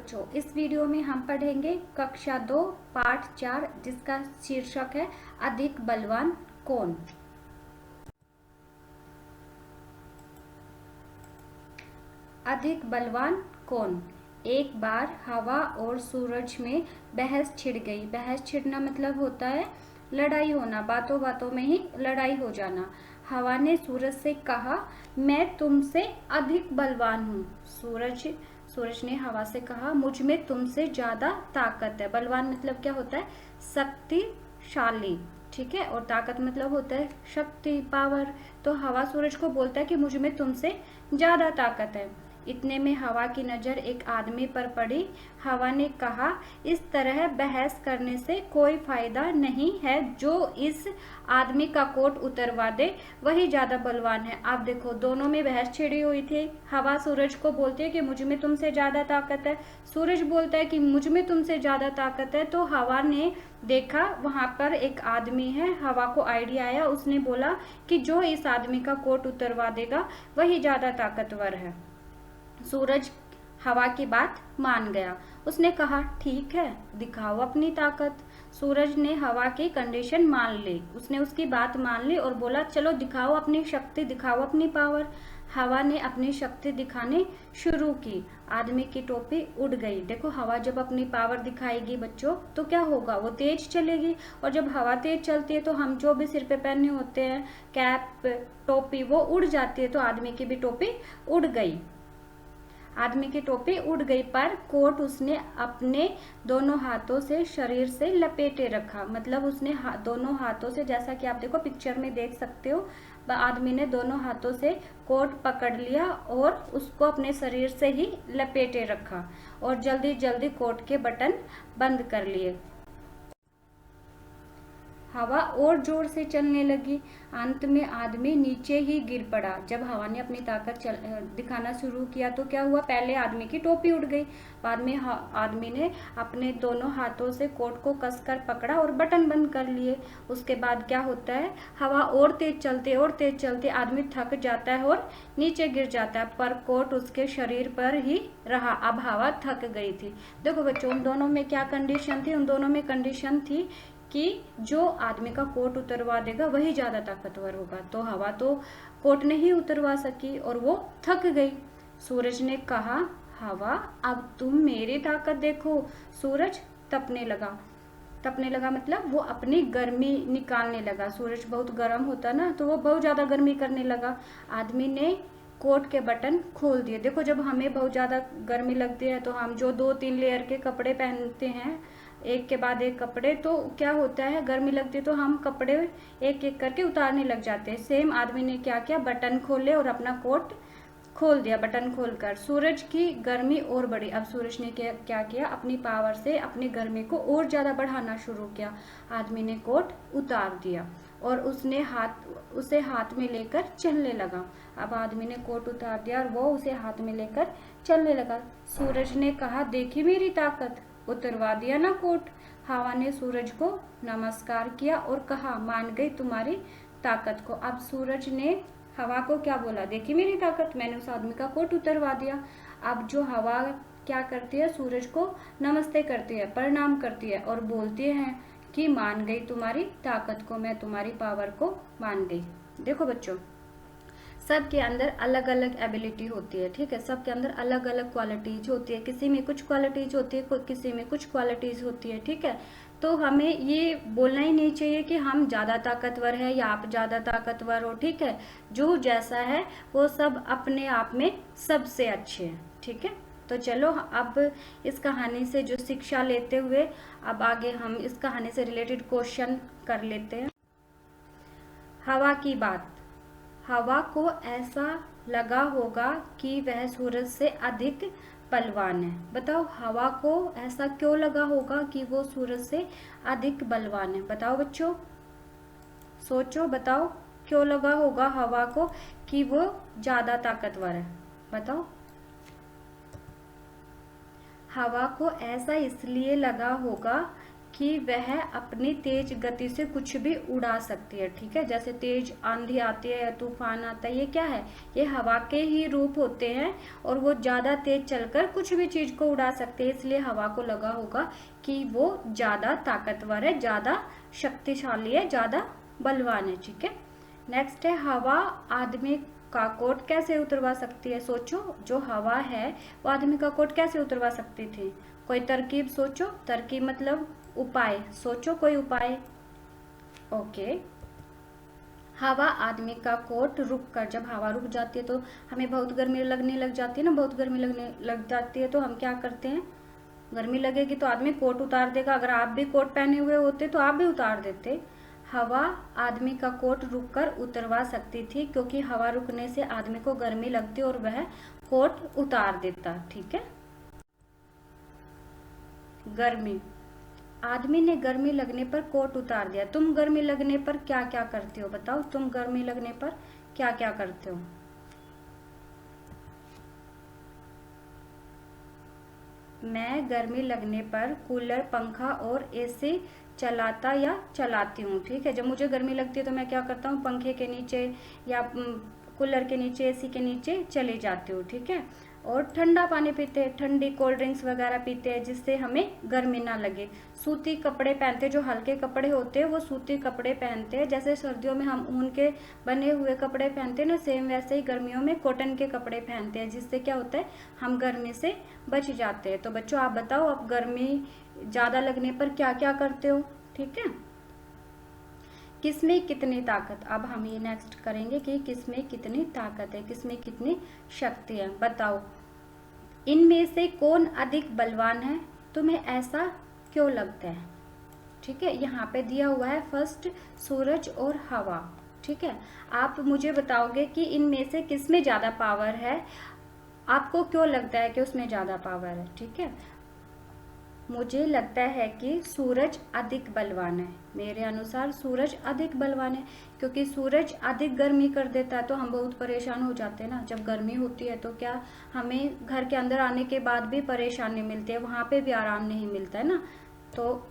बच्चों, इस वीडियो में हम पढ़ेंगे कक्षा 2 पाठ 4 जिसका शीर्षक है अधिक बलवान कौन। अधिक बलवान कौन। एक बार हवा और सूरज में बहस छिड़ गई। बहस छिड़ना मतलब होता है लड़ाई होना, बातों बातों में ही लड़ाई हो जाना। हवा ने सूरज से कहा, मैं तुमसे अधिक बलवान हूँ। सूरज ने हवा से कहा, मुझ में तुमसे ज्यादा ताकत है। बलवान मतलब क्या होता है? शक्तिशाली, ठीक है। और ताकत मतलब होता है शक्ति, पावर। तो हवा सूरज को बोलता है कि मुझ में तुमसे ज्यादा ताकत है। इतने में हवा की नजर एक आदमी पर पड़ी। हवा ने कहा, इस तरह बहस करने से कोई फायदा नहीं है। जो इस आदमी का कोट उतरवा दे वही ज्यादा बलवान है। आप देखो, दोनों में बहस छिड़ी हुई थी। हवा सूरज को बोलती है कि मुझ में तुमसे ज्यादा ताकत है, सूरज बोलता है कि मुझ में तुमसे ज्यादा ताकत है। तो हवा ने देखा वहां पर एक आदमी है। हवा को आइडिया आया, उसने बोला कि जो इस आदमी का कोट उतरवा देगा वही ज्यादा ताकतवर है। सूरज हवा की बात मान गया। उसने कहा, ठीक है, दिखाओ अपनी ताकत। सूरज ने हवा की कंडीशन मान ली, उसने उसकी बात मान ली और बोला, चलो दिखाओ अपनी शक्ति, दिखाओ अपनी पावर। हवा ने अपनी शक्ति दिखाने शुरू की। आदमी की टोपी उड़ गई। देखो, हवा जब अपनी पावर दिखाएगी बच्चों तो क्या होगा? वो तेज चलेगी। और जब हवा तेज चलती है तो हम जो भी सिर पे पहने होते हैं, कैप, टोपी, वो उड़ जाती है। तो आदमी की भी टोपी उड़ गई। आदमी की टोपी उड़ गई, पर कोट उसने अपने दोनों हाथों से शरीर से लपेटे रखा। मतलब उसने दोनों हाथों से, जैसा कि आप देखो पिक्चर में देख सकते हो, आदमी ने दोनों हाथों से कोट पकड़ लिया और उसको अपने शरीर से ही लपेटे रखा और जल्दी जल्दी कोट के बटन बंद कर लिए। हवा और जोर से चलने लगी। अंत में आदमी नीचे ही गिर पड़ा। जब हवा ने अपनी ताकत दिखाना शुरू किया तो क्या हुआ? पहले आदमी की टोपी उड़ गई, बाद में आदमी ने अपने दोनों हाथों से कोट को कसकर पकड़ा और बटन बंद कर लिए। उसके बाद क्या होता है? हवा और तेज चलते आदमी थक जाता है और नीचे गिर जाता है, पर कोट उसके शरीर पर ही रहा। अब हवा थक गई थी। देखो बच्चों, उन दोनों में क्या कंडीशन थी? उन दोनों में कंडीशन थी कि जो आदमी का कोट उतरवा देगा वही ज्यादा ताकतवर होगा। तो हवा तो कोट नहीं उतरवा सकी और वो थक गई। सूरज ने कहा, हवा, अब तुम मेरी ताकत देखो। सूरज तपने लगा मतलब वो अपनी गर्मी निकालने लगा। सूरज बहुत गर्म होता ना, तो वो बहुत ज्यादा गर्मी करने लगा। आदमी ने कोट के बटन खोल दिए। देखो, जब हमें बहुत ज्यादा गर्मी लगती है तो हम जो 2-3 लेयर के कपड़े पहनते हैं, एक के बाद एक कपड़े, तो क्या होता है, गर्मी लगती है तो हम कपड़े एक एक करके उतारने लग जाते हैं। सेम आदमी ने क्या किया, बटन खोले और अपना कोट खोल दिया। बटन खोलकर सूरज की गर्मी और बढ़ी। अब सूरज ने क्या किया, अपनी पावर से अपनी गर्मी को और ज्यादा बढ़ाना शुरू किया। आदमी ने कोट उतार दिया और उसे हाथ में लेकर चलने लगा। अब आदमी ने कोट उतार दिया और वो उसे हाथ में लेकर चलने लगा। सूरज ने कहा, देखी मेरी ताकत, उतरवा दिया ना कोट। हवा ने सूरज को नमस्कार किया और कहा, मान गई तुम्हारी ताकत को। अब सूरज ने हवा को क्या बोला? देखी मेरी ताकत, मैंने उस आदमी का कोट उतरवा दिया। अब जो हवा क्या करती है, सूरज को नमस्ते करती है, प्रणाम करती है और बोलती है कि मान गई तुम्हारी ताकत को, मैं तुम्हारी पावर को मान गई। देखो बच्चों, सबके अंदर अलग अलग एबिलिटी होती है, ठीक है। सबके अंदर अलग अलग क्वालिटीज होती है। किसी में कुछ क्वालिटीज होती है, किसी में कुछ क्वालिटीज होती है, ठीक है। तो हमें ये बोलना ही नहीं चाहिए कि हम ज्यादा ताकतवर है या आप ज्यादा ताकतवर हो, ठीक है। जो जैसा है वो सब अपने आप में सबसे अच्छे हैं, ठीक है। तो चलो, अब इस कहानी से जो शिक्षा लेते हुए अब आगे हम इस कहानी से रिलेटेड क्वेश्चन कर लेते हैं। हवा की बात। हवा को ऐसा लगा होगा कि वह सूरज से अधिक बलवान है। बताओ, हवा को ऐसा क्यों लगा होगा कि वो सूरज से अधिक बलवान है? बताओ बच्चों, सोचो, बताओ क्यों लगा होगा हवा को कि वो ज्यादा ताकतवर है? बताओ। हवा को ऐसा इसलिए लगा होगा कि वह अपनी तेज गति से कुछ भी उड़ा सकती है। ठीक है, जैसे तेज आंधी आती है या तूफान आता है, ये क्या है, ये हवा के ही रूप होते हैं और वो ज्यादा तेज चलकर कुछ भी चीज को उड़ा सकते हैं। इसलिए हवा को लगा होगा कि वो ज्यादा ताकतवर है, ज्यादा शक्तिशाली है, ज्यादा बलवान है। ठीक है, नेक्स्ट है हवा आदमी का कोट कैसे उतरवा सकती है। सोचो, जो हवा है वो आदमी का कोट कैसे उतरवा सकती थी। कोई तरकीब सोचो, तरकीब मतलब उपाय, सोचो कोई उपाय। ओके, हवा आदमी का कोट रुक कर, जब हवा रुक जाती है तो हमें बहुत गर्मी लगने लग जाती है ना, बहुत गर्मी लगने लग जाती है तो हम क्या करते हैं, गर्मी लगेगी तो आदमी कोट उतार देगा। अगर आप भी कोट पहने हुए होते तो आप भी उतार देते। हवा आदमी का कोट रुककर उतरवा सकती थी क्योंकि हवा रुकने से आदमी को गर्मी लगती और वह कोट उतार देता। ठीक है, गर्मी, आदमी ने गर्मी लगने पर कोट उतार दिया। तुम गर्मी लगने पर क्या क्या करते हो, बताओ, तुम गर्मी लगने पर क्या क्या करते हो। मैं गर्मी लगने पर कूलर, पंखा और एसी चलाता या चलाती हूँ। ठीक है, जब मुझे गर्मी लगती है तो मैं क्या करता हूँ, पंखे के नीचे या कूलर के नीचे, एसी के नीचे चले जाती हूँ। ठीक है, और ठंडा पानी पीते हैं, ठंडी कोल्ड ड्रिंक्स वगैरह पीते हैं जिससे हमें गर्मी ना लगे। सूती कपड़े पहनते हैं, जो हल्के कपड़े होते हैं वो सूती कपड़े पहनते हैं। जैसे सर्दियों में हम ऊन के बने हुए कपड़े पहनते हैं ना, सेम वैसे ही गर्मियों में कॉटन के कपड़े पहनते हैं जिससे क्या होता है, हम गर्मी से बच जाते हैं। तो बच्चों आप बताओ, आप गर्मी ज्यादा लगने पर क्या क्या करते हो। ठीक है, किसमें कितनी ताकत, अब हम ये नेक्स्ट करेंगे कि किसमें कितनी ताकत है, किसमें कितनी शक्ति है। बताओ, इनमें से कौन अधिक बलवान है, तुम्हें ऐसा क्यों लगता है। ठीक है, यहाँ पे दिया हुआ है फर्स्ट सूरज और हवा। ठीक है, आप मुझे बताओगे कि इनमें से किसमें ज्यादा पावर है, आपको क्यों लगता है कि उसमें ज्यादा पावर है। ठीक है, मुझे लगता है कि सूरज अधिक बलवान है। मेरे अनुसार सूरज अधिक बलवान है क्योंकि सूरज अधिक गर्मी कर देता है तो हम बहुत परेशान हो जाते हैं ना। जब गर्मी होती है तो क्या हमें घर के अंदर आने के बाद भी परेशानी मिलती है, वहां पे भी आराम नहीं मिलता है ना। तो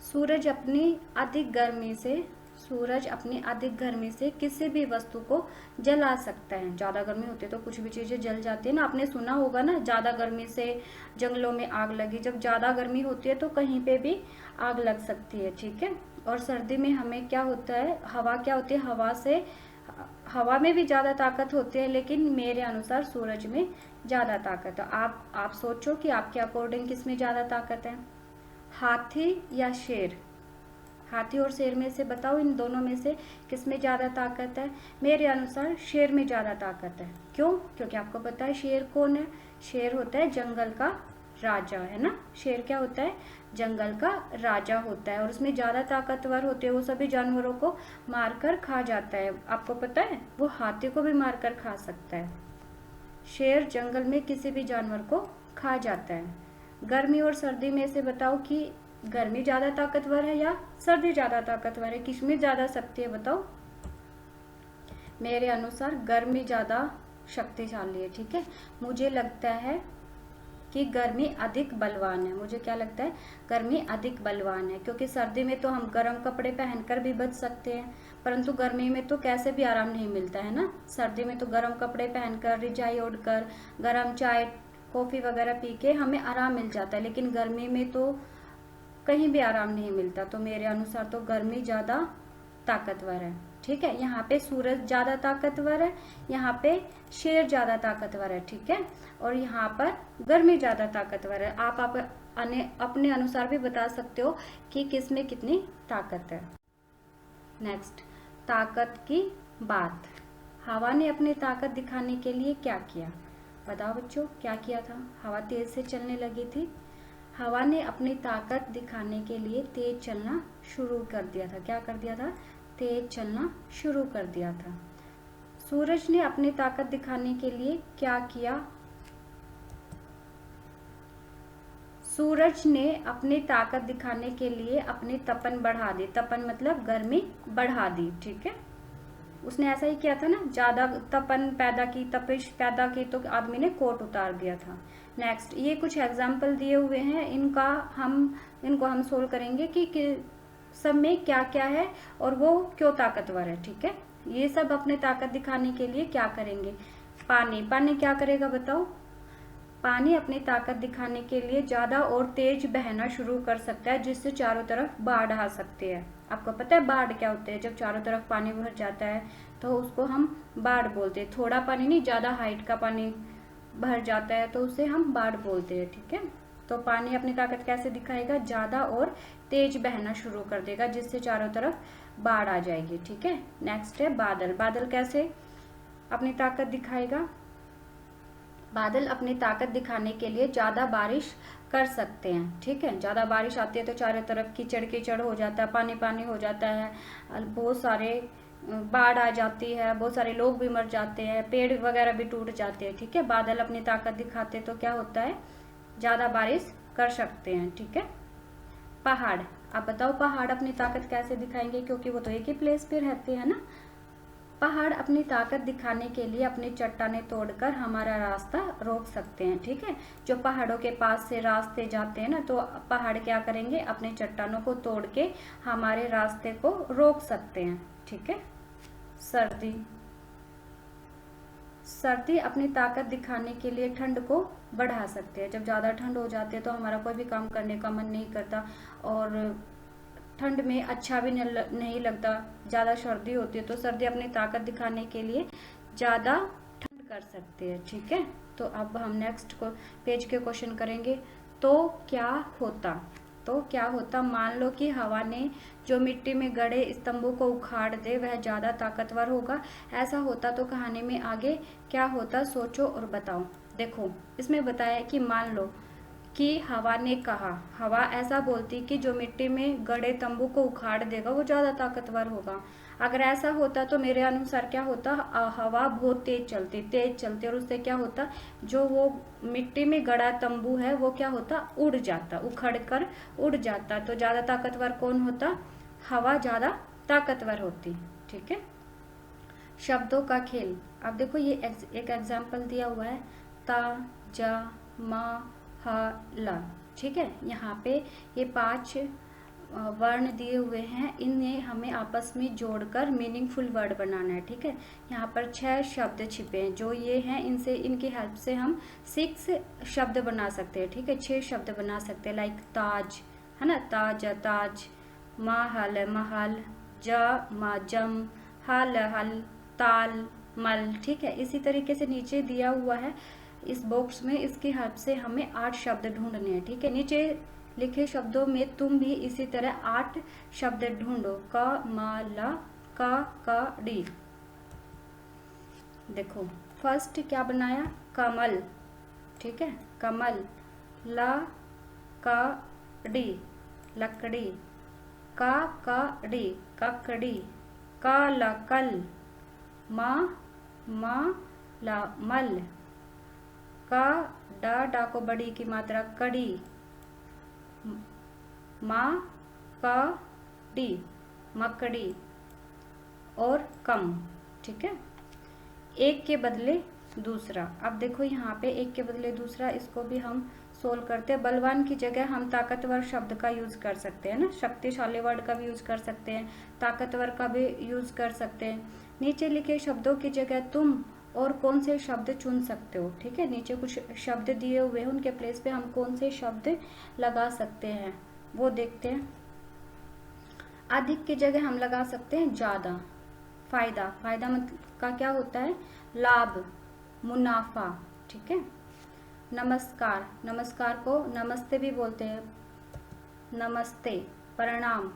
सूरज अपनी अधिक गर्मी से, सूरज अपनी अधिक गर्मी से किसी भी वस्तु को जला सकता है। ज्यादा गर्मी होती है तो कुछ भी चीजें जल जाती है ना, आपने सुना होगा ना, ज्यादा गर्मी से जंगलों में आग लगी। जब ज्यादा गर्मी होती है तो कहीं पे भी आग लग सकती है। ठीक है, और सर्दी में हमें क्या होता है, हवा क्या होती है, हवा से, हवा में भी ज्यादा ताकत होती है लेकिन मेरे अनुसार सूरज में ज्यादा ताकत है। आप सोचो कि आपके अकॉर्डिंग किसमें ज्यादा ताकत है, हाथी या शेर। हाथी और शेर में से बताओ, इन दोनों में से किसमें ज्यादा ताकत है। मेरे अनुसार शेर में ज्यादा ताकत है। क्यों, क्योंकि आपको पता है शेर कौन है, शेर होता है जंगल का राजा, है ना। शेर क्या होता है, जंगल का राजा होता है और उसमें ज्यादा ताकतवर होते हैं। वो सभी जानवरों को मारकर खा जाता है। आपको पता है वो हाथी को भी मारकर खा सकता है। शेर जंगल में किसी भी जानवर को खा जाता है। गर्मी और सर्दी में से बताओ कि गर्मी ज्यादा ताकतवर है या सर्दी ज्यादा ताकतवर है, किसमें ज्यादा शक्ति है, बताओ। मेरे अनुसार गर्मी ज्यादा शक्तिशाली है। ठीक है, मुझे लगता है कि गर्मी अधिक बलवान है। मुझे क्या लगता है, गर्मी अधिक बलवान है क्योंकि सर्दी में तो हम गर्म कपड़े पहनकर भी बच सकते हैं, परंतु गर्मी में तो कैसे भी आराम नहीं मिलता है ना। सर्दी में तो गर्म कपड़े पहनकर, रिजाई ओढ़कर, गर्म चाय कॉफी वगैरह पी के हमें आराम मिल जाता है, लेकिन गर्मी में तो कहीं भी आराम नहीं मिलता। तो मेरे अनुसार तो गर्मी ज्यादा ताकतवर है। ठीक है, यहाँ पे सूरज ज्यादा ताकतवर है, यहाँ पे शेर ज्यादा ताकतवर है। ठीक है, और यहाँ पर गर्मी ज्यादा ताकतवर है। आप अपने अनुसार भी बता सकते हो कि किसमें कितनी ताकत है। नेक्स्ट, ताकत की बात। हवा ने अपनी ताकत दिखाने के लिए क्या किया, बताओ बच्चों, क्या किया था। हवा तेज से चलने लगी थी, हवा ने अपनी ताकत दिखाने के लिए तेज चलना शुरू कर दिया था। क्या कर दिया था, तेज चलना शुरू कर दिया था। सूरज ने अपनी ताकत दिखाने के लिए क्या किया, सूरज ने अपनी ताकत दिखाने के लिए अपनी तपन बढ़ा दी। तपन मतलब गर्मी बढ़ा दी। ठीक है, उसने ऐसा ही किया था ना, ज्यादा तपन पैदा की, तपिश पैदा की तो आदमी ने कोट उतार दिया था। नेक्स्ट, ये कुछ एग्जाम्पल दिए हुए हैं, इनको हम सोल्व करेंगे कि सब में क्या क्या है और वो क्यों ताकतवर है। ठीक है, ये सब अपने ताकत दिखाने के लिए क्या करेंगे। पानी क्या करेगा बताओ। पानी अपनी ताकत दिखाने के लिए ज्यादा और तेज बहना शुरू कर सकता है, जिससे चारों तरफ बाढ़ आ सकती है। आपको पता है बाढ़ क्या होते हैं? जब चारों तरफ पानी भर जाता है तो उसको हम बाढ़ बोलते हैं। थोड़ा पानी नहीं, ज्यादा हाइट का पानी भर जाता है तो उसे हम बाढ़ बोलते हैं। ठीक है, तो पानी अपनी ताकत कैसे दिखाएगा? ज्यादा और तेज बहना शुरू कर देगा, जिससे चारों तरफ बाढ़ आ जाएगी। ठीक है, नेक्स्ट है बादल कैसे अपनी ताकत दिखाएगा? बादल अपनी ताकत दिखाने के लिए ज्यादा बारिश कर सकते हैं। ठीक है, ज्यादा बारिश आती है तो चारों तरफ कीचड़ हो जाता है, पानी हो जाता है, बहुत सारे बाढ़ आ जाती है, बहुत सारे लोग भी मर जाते हैं, पेड़ वगैरह भी टूट जाते हैं। ठीक है, बादल अपनी ताकत दिखाते तो क्या होता है? ज्यादा बारिश कर सकते हैं। ठीक है, पहाड़, आप बताओ पहाड़ अपनी ताकत कैसे दिखाएंगे? क्योंकि वो तो एक ही प्लेस पे रहते हैं ना। पहाड़ अपनी ताकत दिखाने के लिए अपनी चट्टानें तोड़कर हमारा रास्ता रोक सकते हैं। ठीक है, जो पहाड़ों के पास से रास्ते जाते हैं ना, तो पहाड़ क्या करेंगे? अपने चट्टानों को तोड़ के हमारे रास्ते को रोक सकते हैं। ठीक है, सर्दी अपनी ताकत दिखाने के लिए ठंड को बढ़ा सकते हैं। जब ज्यादा ठंड हो जाती है तो हमारा कोई भी काम करने का मन नहीं करता और ठंड में अच्छा भी नहीं लगता, ज्यादा सर्दी होती है, तो सर्दी अपनी ताकत दिखाने के लिए ज्यादा ठंड कर सकते हैं। ठीक है, तो अब हम नेक्स्ट पेज के क्वेश्चन करेंगे। तो क्या होता मान लो कि हवा ने जो मिट्टी में गड़े स्तंभों को उखाड़ दे वह ज्यादा ताकतवर होगा। ऐसा होता तो कहानी में आगे क्या होता, सोचो और बताओ। देखो, इसमें बताया कि मान लो कि हवा ने कहा, हवा ऐसा बोलती कि जो मिट्टी में गड़े तंबू को उखाड़ देगा वो ज्यादा ताकतवर होगा। अगर ऐसा होता तो मेरे अनुसार क्या होता, हवा बहुत तेज चलती और उससे क्या होता, जो वो मिट्टी में गड़ा तंबू है वो क्या होता, उड़ जाता, उखड़ कर उड़ जाता। तो ज्यादा ताकतवर कौन होता? हवा ज्यादा ताकतवर होती। ठीक है, शब्दों का खेल। अब देखो ये एक एग्जाम्पल दिया हुआ है, ता, जा, मा, हा, ला। ठीक है, यहाँ पे ये 5 वर्ण दिए हुए हैं, इन्हें हमें आपस में जोड़कर मीनिंगफुल वर्ड बनाना है। ठीक है, यहाँ पर 6 शब्द छिपे हैं, जो ये हैं इनकी हेल्प से हम 6 शब्द बना सकते हैं। ठीक है, 6 शब्द बना सकते हैं, लाइक ताज है ना, ताज, महल महल, जम, हल ताल मल। ठीक है, इसी तरीके से नीचे दिया हुआ है इस बॉक्स में, इसकी हेल्प से हमें 8 शब्द ढूंढने हैं। ठीक है, नीचे लिखे शब्दों में तुम भी इसी तरह 8 शब्द ढूंढो। क, म, ल, क, डी। देखो फर्स्ट क्या बनाया, कमल। ठीक है, कमल। ल, क, डी, लकड़ी। क, डी, ककड़ी। क, ल, कल। म, ल, मल। डा को बड़ी की मात्रा कड़ी। डी, मकड़ी और कम। ठीक है, एक के बदले दूसरा। अब देखो यहाँ पे एक के बदले दूसरा, इसको भी हम सोल्व करते हैं। बलवान की जगह हम ताकतवर शब्द का यूज कर सकते हैं ना, शक्तिशाली वर्ड का भी यूज कर सकते हैं, ताकतवर का भी यूज कर सकते हैं। नीचे लिखे शब्दों की जगह तुम और कौन से शब्द चुन सकते हो। ठीक है, नीचे कुछ शब्द दिए हुए हैं, उनके प्लेस पे हम कौन से शब्द लगा सकते हैं वो देखते हैं। अधिक की जगह हम लगा सकते हैं ज्यादा। फायदा मतलब का क्या होता है, लाभ, मुनाफा। ठीक है, नमस्कार को नमस्ते भी बोलते हैं, नमस्ते। प्रणाम,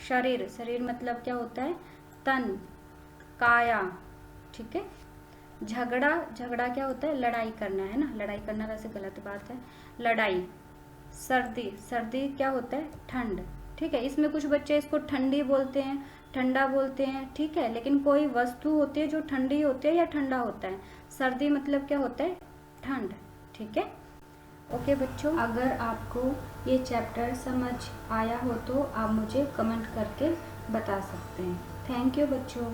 शरीर मतलब क्या होता है, तन, काया। ठीक है, झगड़ा क्या होता है, लड़ाई करना है ना, लड़ाई करना वैसे गलत बात है, लड़ाई। सर्दी क्या होता है, ठंड। ठीक है, इसमें कुछ बच्चे इसको ठंडी बोलते हैं, ठंडा बोलते हैं। ठीक है, लेकिन कोई वस्तु होती है जो ठंडी होती है या ठंडा होता है। सर्दी मतलब क्या होता है, ठंड। ठीक है, ओके बच्चों, अगर आपको ये चैप्टर समझ आया हो तो आप मुझे कमेंट करके बता सकते हैं। थैंक यू बच्चों।